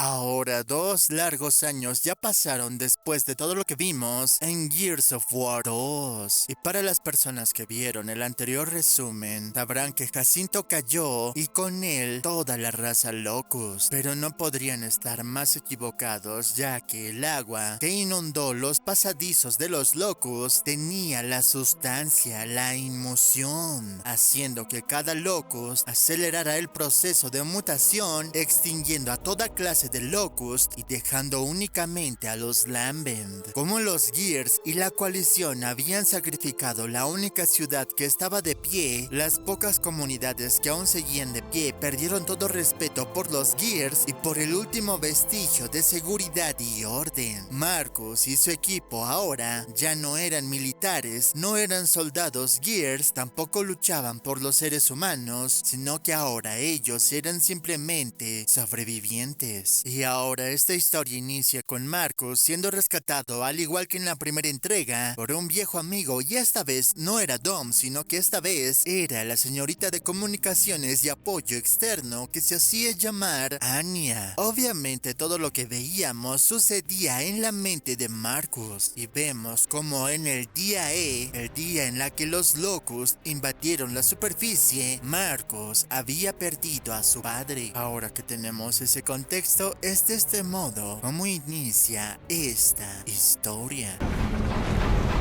Ahora, 2 largos años ya pasaron después de todo lo que vimos en Gears of War 2. Y para las personas que vieron el anterior resumen, sabrán que Jacinto cayó y con él toda la raza Locust. Pero no podrían estar más equivocados, ya que el agua que inundó los pasadizos de los Locust tenía la sustancia, la inmución, haciendo que cada Locust acelerara el proceso de mutación, extinguiendo a toda clase de Locust y dejando únicamente a los Lambent. Como los Gears y la coalición habían sacrificado la única ciudad que estaba de pie, las pocas comunidades que aún seguían de pie perdieron todo respeto por los Gears y por el último vestigio de seguridad y orden. Marcus y su equipo ahora ya no eran militares, no eran soldados Gears, tampoco luchaban por los seres humanos, sino que ahora ellos eran simplemente sobrevivientes. Y ahora esta historia inicia con Marcus siendo rescatado, al igual que en la primera entrega, por un viejo amigo, y esta vez no era Dom, sino que esta vez era la señorita de comunicaciones y apoyo externo que se hacía llamar Anya. Obviamente todo lo que veíamos sucedía en la mente de Marcus, y vemos como en el día E, el día en la que los Locust invadieron la superficie, Marcus había perdido a su padre. Ahora que tenemos ese contexto, es de este modo como inicia esta historia.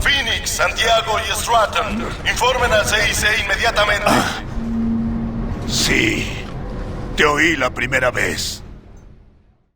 Phoenix, Santiago y Stratton, informen al CIC inmediatamente. Sí, te oí la primera vez.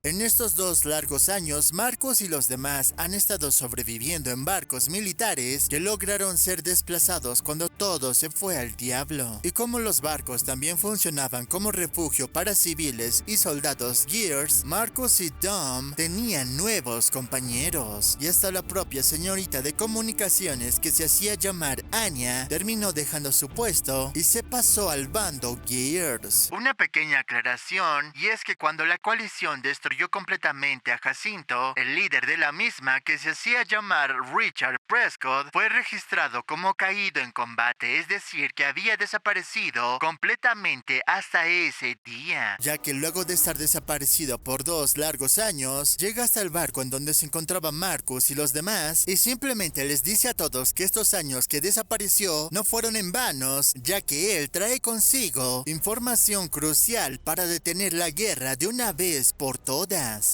En estos 2 largos años, Marcus y los demás han estado sobreviviendo en barcos militares que lograron ser desplazados cuando todo se fue al diablo. Y como los barcos también funcionaban como refugio para civiles y soldados Gears, Marcus y Dom tenían nuevos compañeros. Y hasta la propia señorita de comunicaciones que se hacía llamar Anya terminó dejando su puesto y se pasó al bando Gears. Una pequeña aclaración, y es que cuando la coalición destruyó completamente a Jacinto, el líder de la misma, que se hacía llamar Richard Prescott, fue registrado como caído en combate, es decir, que había desaparecido completamente hasta ese día, ya que luego de estar desaparecido por 2 largos años, llega hasta el barco en donde se encontraba Marcus y los demás, y simplemente les dice a todos que estos años que desapareció no fueron en vanos, ya que él trae consigo información crucial para detener la guerra de una vez por todas.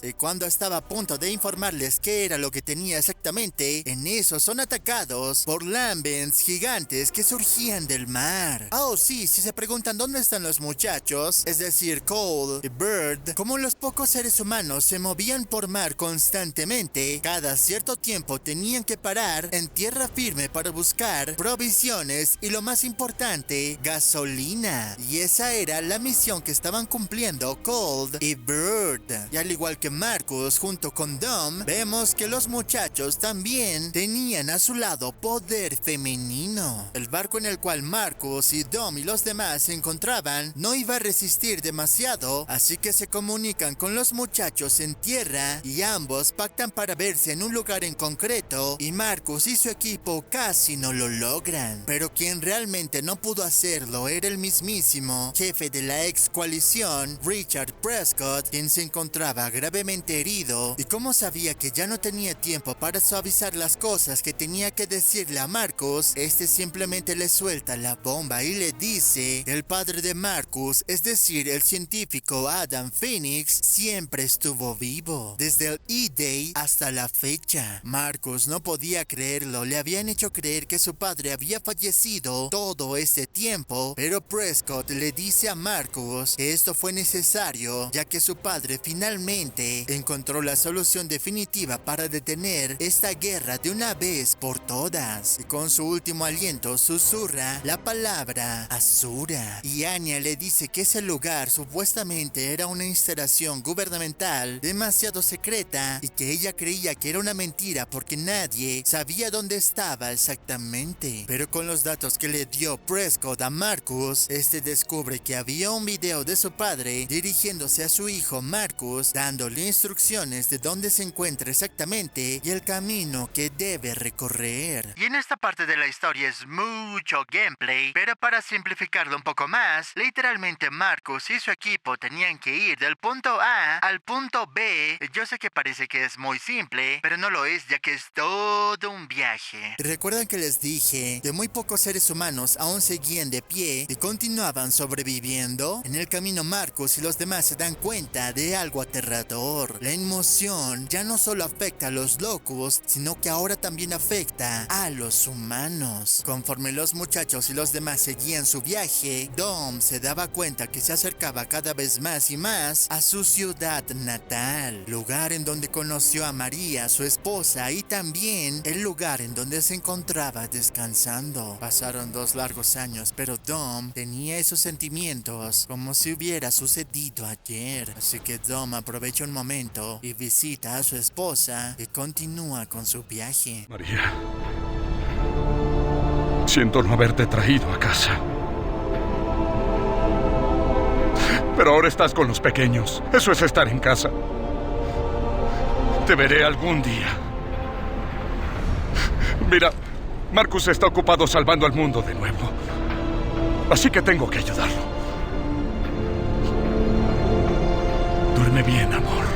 Y cuando estaba a punto de informarles qué era lo que tenía exactamente, en eso son atacados por Lambents gigantes que surgían del mar. Oh sí, si se preguntan dónde están los muchachos, es decir, Cole y Bird, como los pocos seres humanos se movían por mar constantemente, cada cierto tiempo tenían que parar en tierra firme para buscar provisiones y, lo más importante, gasolina. Y esa era la misión que estaban cumpliendo Cole y Bird. Y al igual que Marcus junto con Dom, vemos que los muchachos también tenían a su lado poder femenino. El barco en el cual Marcus y Dom y los demás se encontraban no iba a resistir demasiado, así que se comunican con los muchachos en tierra y ambos pactan para verse en un lugar en concreto, y Marcus y su equipo casi no lo logran. Pero quien realmente no pudo hacerlo era el mismísimo jefe de la ex coalición, Richard Prescott, quien se encontraba gravemente herido, y como sabía que ya no tenía tiempo para suavizar las cosas que tenía que decirle a Marcus, este simplemente le suelta la bomba y le dice que el padre de Marcus, es decir, el científico Adam Phoenix, siempre estuvo vivo, desde el E-Day hasta la fecha. Marcus no podía creerlo, le habían hecho creer que su padre había fallecido todo este tiempo, pero Prescott le dice a Marcus que esto fue necesario, ya que su padre finalmente encontró la solución definitiva para detener esta guerra de una vez por todas, y con su último aliento susurra la palabra Azura, y Anya le dice que ese lugar supuestamente era una instalación gubernamental demasiado secreta y que ella creía que era una mentira porque nadie sabía dónde estaba exactamente. Pero con los datos que le dio Prescott a Marcus, este descubre que había un video de su padre dirigiéndose a su hijo Marcus Marcus, dándole instrucciones de dónde se encuentra exactamente y el camino que debe recorrer. Y en esta parte de la historia es mucho gameplay, pero para simplificarlo un poco más, literalmente Marcus y su equipo tenían que ir del punto A al punto B. Yo sé que parece que es muy simple, pero no lo es, ya que es todo un viaje. ¿Recuerdan que les dije que muy pocos seres humanos aún seguían de pie y continuaban sobreviviendo? En el camino Marcus y los demás se dan cuenta de algo aterrador. La emoción ya no solo afecta a los locos, sino que ahora también afecta a los humanos. Conforme los muchachos y los demás seguían su viaje, Dom se daba cuenta que se acercaba cada vez más y más a su ciudad natal, lugar en donde conoció a María, su esposa, y también el lugar en donde se encontraba descansando. Pasaron 2 largos años, pero Dom tenía esos sentimientos como si hubiera sucedido ayer. Así que Dom aprovecha un momento y visita a su esposa y continúa con su viaje. María, siento no haberte traído a casa. Pero ahora estás con los pequeños. Eso es estar en casa. Te veré algún día. Mira, Marcus está ocupado salvando al mundo de nuevo. Así que tengo que ayudarlo. Duerme bien, amor.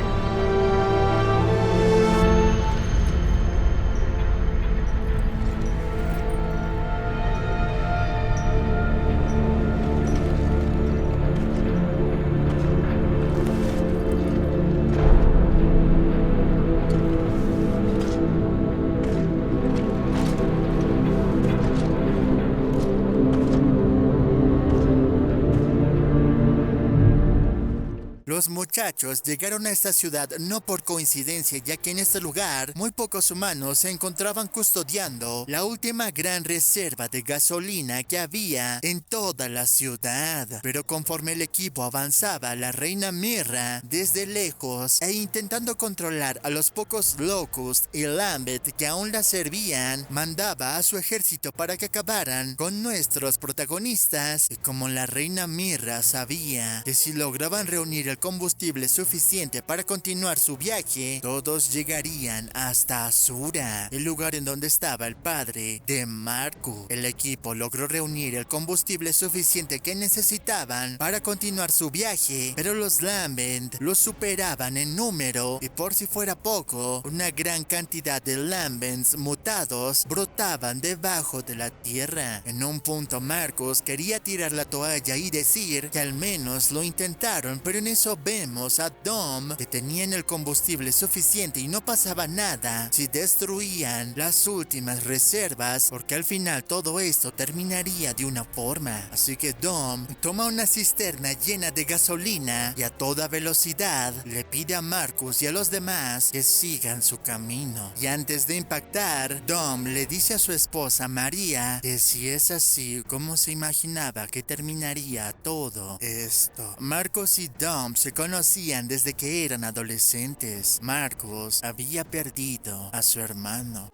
Los muchachos llegaron a esta ciudad no por coincidencia, ya que en este lugar muy pocos humanos se encontraban custodiando la última gran reserva de gasolina que había en toda la ciudad. Pero conforme el equipo avanzaba, la reina Mirra, desde lejos e intentando controlar a los pocos Locust y Lambeth que aún la servían, mandaba a su ejército para que acabaran con nuestros protagonistas. Y como la reina Mirra sabía que si lograban reunir el combustible suficiente para continuar su viaje, todos llegarían hasta Asura, el lugar en donde estaba el padre de Marcus. El equipo logró reunir el combustible suficiente que necesitaban para continuar su viaje, pero los Lambent los superaban en número y por si fuera poco, una gran cantidad de Lambents mutados brotaban debajo de la tierra. En un punto Marcus quería tirar la toalla y decir que al menos lo intentaron, pero en eso vemos a Dom que tenían el combustible suficiente y no pasaba nada si destruían las últimas reservas, porque al final todo esto terminaría de una forma. Así que Dom toma una cisterna llena de gasolina y a toda velocidad le pide a Marcus y a los demás que sigan su camino. Y antes de impactar, Dom le dice a su esposa María que si es así como se imaginaba que terminaría todo esto. Marcus y Dom se conocían desde que eran adolescentes. Marcus había perdido a su hermano.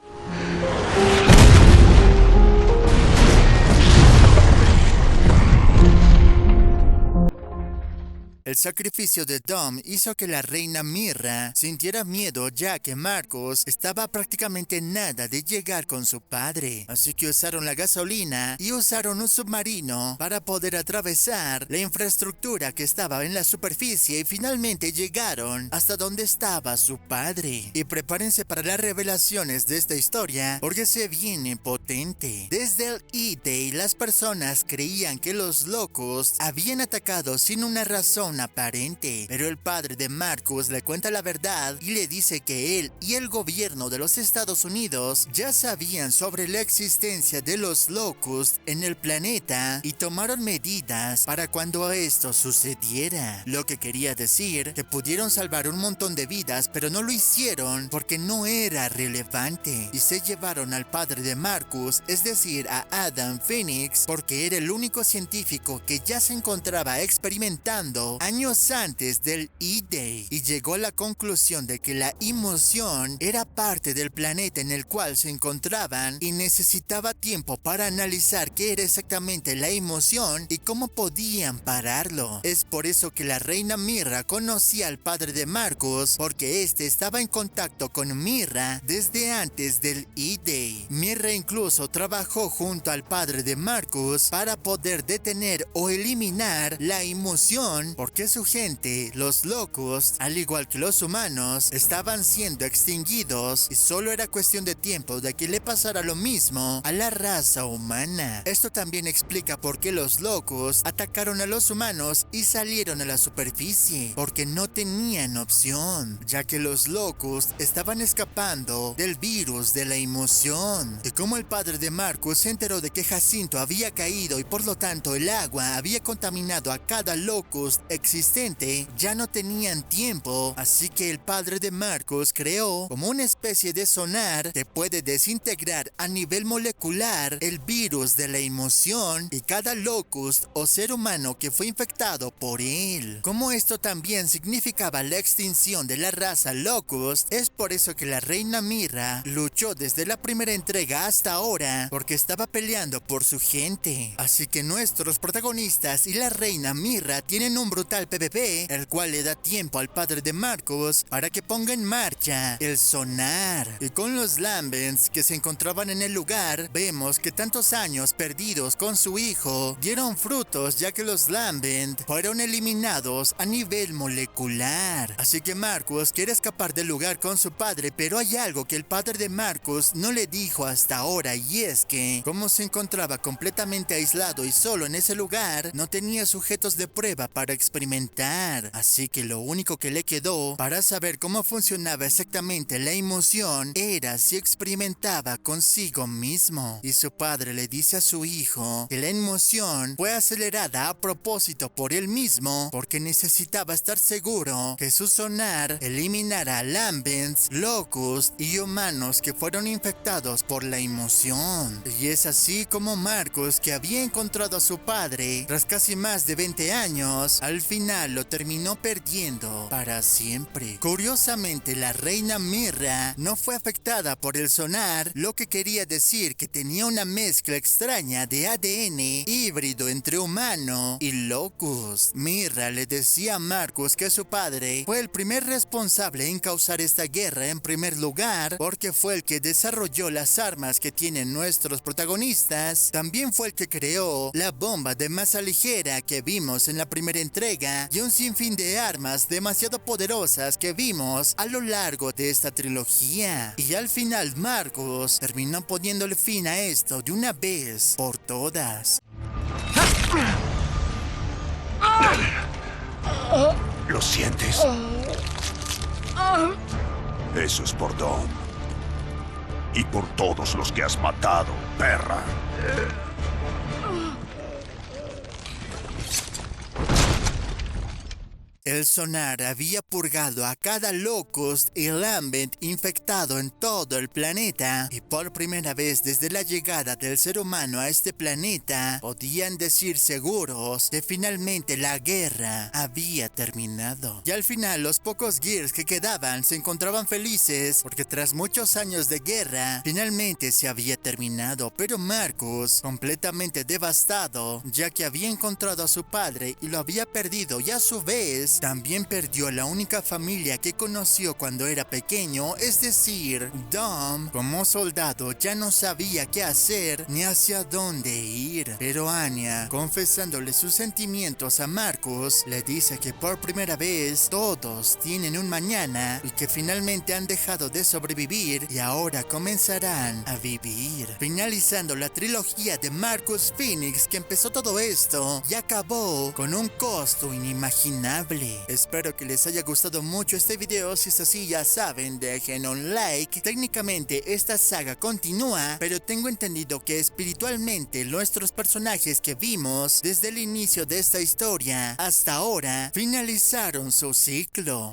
El sacrificio de Dom hizo que la reina Mirra sintiera miedo, ya que Marcus estaba prácticamente nada de llegar con su padre. Así que usaron la gasolina y usaron un submarino para poder atravesar la infraestructura que estaba en la superficie y finalmente llegaron hasta donde estaba su padre. Y prepárense para las revelaciones de esta historia, porque se viene potente. Desde el E-Day, las personas creían que los locos habían atacado sin una razón aparente, pero el padre de Marcus le cuenta la verdad y le dice que él y el gobierno de los Estados Unidos ya sabían sobre la existencia de los Locust en el planeta y tomaron medidas para cuando esto sucediera, lo que quería decir que pudieron salvar un montón de vidas, pero no lo hicieron porque no era relevante, y se llevaron al padre de Marcus, es decir, a Adam Phoenix, porque era el único científico que ya se encontraba experimentando a años antes del E-Day y llegó a la conclusión de que la emoción era parte del planeta en el cual se encontraban y necesitaba tiempo para analizar qué era exactamente la emoción y cómo podían pararlo. Es por eso que la reina Mira conocía al padre de Marcus, porque este estaba en contacto con Mira desde antes del E-Day. Mira incluso trabajó junto al padre de Marcus para poder detener o eliminar la emoción, porque su gente, los Locusts, al igual que los humanos, estaban siendo extinguidos y solo era cuestión de tiempo de que le pasara lo mismo a la raza humana. Esto también explica por qué los Locusts atacaron a los humanos y salieron a la superficie, porque no tenían opción, ya que los Locusts estaban escapando del virus de la emoción. Y como el padre de Marcus se enteró de que Jacinto había caído y por lo tanto el agua había contaminado a cada Locust existente, ya no tenían tiempo, así que el padre de Marcus creó como una especie de sonar que puede desintegrar a nivel molecular el virus de la emoción y cada Locust o ser humano que fue infectado por él. Como esto también significaba la extinción de la raza Locust, es por eso que la reina Mira luchó desde la primera entrega hasta ahora, porque estaba peleando por su gente. Así que nuestros protagonistas y la reina Mira tienen un brutal PvP, el cual le da tiempo al padre de Marcus para que ponga en marcha el sonar. Y con los Lambents que se encontraban en el lugar, vemos que tantos años perdidos con su hijo dieron frutos, ya que los Lambent fueron eliminados a nivel molecular. Así que Marcus quiere escapar del lugar con su padre, pero hay algo que el padre de Marcus no le dijo hasta ahora, y es que, como se encontraba completamente aislado y solo en ese lugar, no tenía sujetos de prueba para experimentar. Así que lo único que le quedó para saber cómo funcionaba exactamente la emoción era si experimentaba consigo mismo. Y su padre le dice a su hijo que la emoción fue acelerada a propósito por él mismo, porque necesitaba estar seguro que su sonar eliminara Lambents, Locust y humanos que fueron infectados por la emoción. Y es así como Marcus, que había encontrado a su padre tras casi más de 20 años, al final lo terminó perdiendo para siempre. Curiosamente, la reina Mira no fue afectada por el sonar, lo que quería decir que tenía una mezcla extraña de ADN híbrido entre humano y Locust. Mira le decía a Marcus que su padre fue el primer responsable en causar esta guerra en primer lugar, porque fue el que desarrolló las armas que tienen nuestros protagonistas. También fue el que creó la bomba de masa ligera que vimos en la primera entrega y un sinfín de armas demasiado poderosas que vimos a lo largo de esta trilogía. Y al final Marcus terminó poniéndole fin a esto de una vez por todas. ¿Lo sientes? Eso es por Dom. Y por todos los que has matado, perra. El sonar había purgado a cada Locust y Lambent infectado en todo el planeta, y por primera vez desde la llegada del ser humano a este planeta, podían decir seguros que finalmente la guerra había terminado. Y al final los pocos Gears que quedaban se encontraban felices, porque tras muchos años de guerra, finalmente se había terminado. Pero Marcus, completamente devastado, ya que había encontrado a su padre y lo había perdido, y a su vez también perdió a la única familia que conoció cuando era pequeño, es decir, Dom. Como soldado ya no sabía qué hacer ni hacia dónde ir. Pero Anya, confesándole sus sentimientos a Marcus, le dice que por primera vez todos tienen un mañana y que finalmente han dejado de sobrevivir y ahora comenzarán a vivir. Finalizando la trilogía de Marcus Phoenix, que empezó todo esto y acabó con un costo inimaginable. Espero que les haya gustado mucho este video. Si es así, ya saben, dejen un like. Técnicamente esta saga continúa, pero tengo entendido que espiritualmente nuestros personajes que vimos desde el inicio de esta historia hasta ahora finalizaron su ciclo.